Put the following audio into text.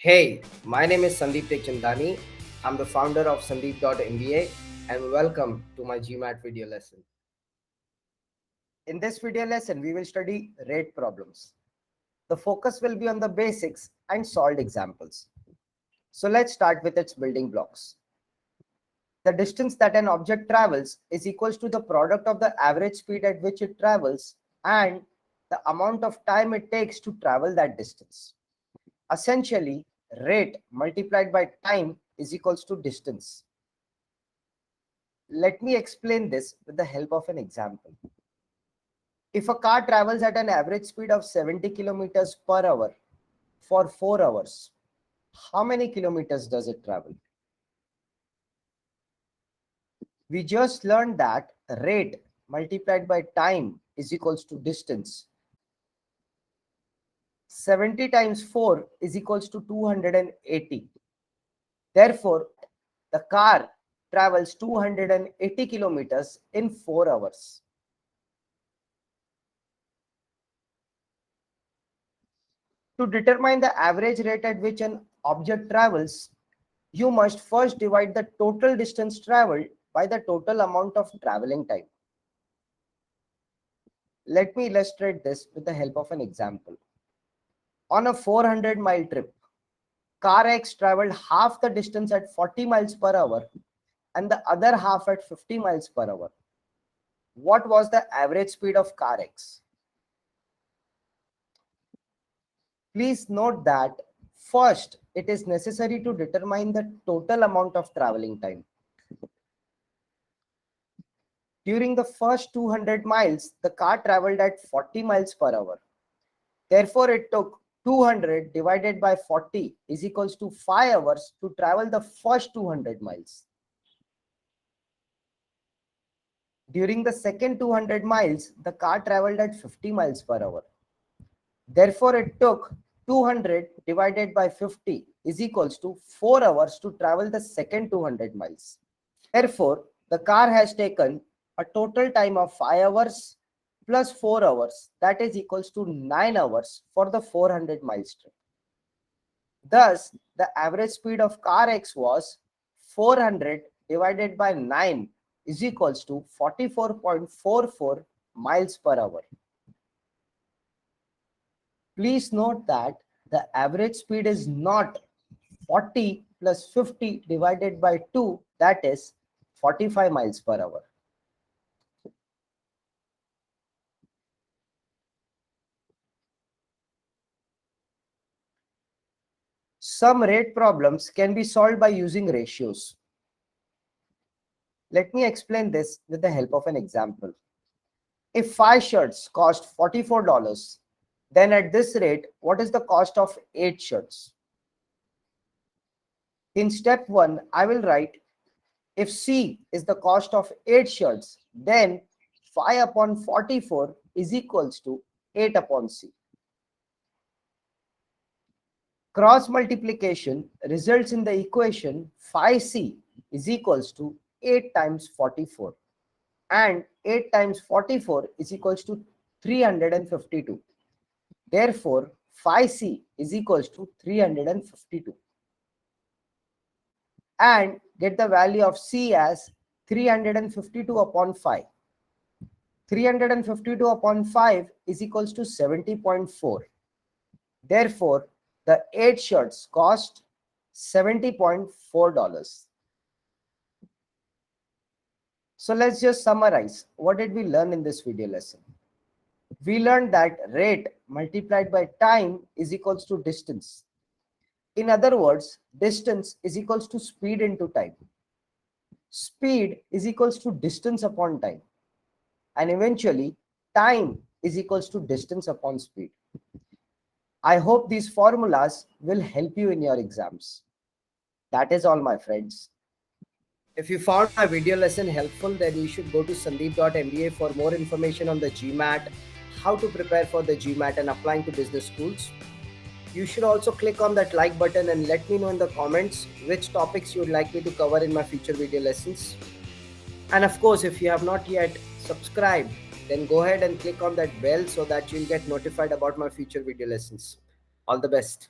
Hey, my name is Sandeep Tekchandani. I'm the founder of Sandeep.mba and welcome to my GMAT video lesson. In this video lesson, we will study rate problems. The focus will be on the basics and solved examples. So let's start with its building blocks. The distance that an object travels is equals to the product of the average speed at which it travels and the amount of time it takes to travel that distance. Essentially, rate multiplied by time is equals to distance. Let me explain this with the help of an example. If a car travels at an average speed of 70 kilometers per hour for 4 hours, how many kilometers does it travel? We just learned that rate multiplied by time is equals to distance. 70 times 4 is equals to 280. Therefore, the car travels 280 kilometers in 4 hours. To determine the average rate at which an object travels, you must first divide the total distance traveled by the total amount of traveling time. Let me illustrate this with the help of an example. On a 400-mile trip, car X traveled half the distance at 40 miles per hour and the other half at 50 miles per hour. What was the average speed of car X? Please note that first it is necessary to determine the total amount of traveling time. During the first 200 miles, the car traveled at 40 miles per hour. Therefore, it took 200 divided by 40 is equals to 5 hours to travel the first 200 miles. During the second 200 miles, the car traveled at 50 miles per hour. Therefore, it took 200 divided by 50 is equals to 4 hours to travel the second 200 miles. Therefore, the car has taken a total time of 5 hours plus 4 hours, that is equals to 9 hours for the 400 miles trip. Thus, the average speed of car X was 400 divided by 9 is equals to 44.44 miles per hour. Please note that the average speed is not 40 plus 50 divided by 2, that is 45 miles per hour. Some rate problems can be solved by using ratios. Let me explain this with the help of an example. If 5 shirts cost $44, then at this rate, what is the cost of 8 shirts? In step 1, I will write if C is the cost of 8 shirts, then 5 upon 44 is equals to 8 upon C. Cross multiplication results in the equation 5C is equals to 8 times 44 and 8 times 44 is equals to 352. Therefore, 5C is equals to 352 and get the value of C as 352 upon 5. 352 upon 5 is equals to 70.4. Therefore, the 8 shirts cost $70.4. So let's just summarize. What did we learn in this video lesson? We learned that rate multiplied by time is equals to distance. In other words, distance is equals to speed into time. Speed is equals to distance upon time. And eventually, time is equals to distance upon speed. I hope these formulas will help you in your exams. That is all, my friends. If you found my video lesson helpful, then you should go to sandeep.mba for more information on the GMAT, how to prepare for the GMAT and applying to business schools. You should also click on that like button and let me know in the comments which topics you would like me to cover in my future video lessons. And of course, if you have not yet subscribed, then go ahead and click on that bell so that you'll get notified about my future video lessons. All the best.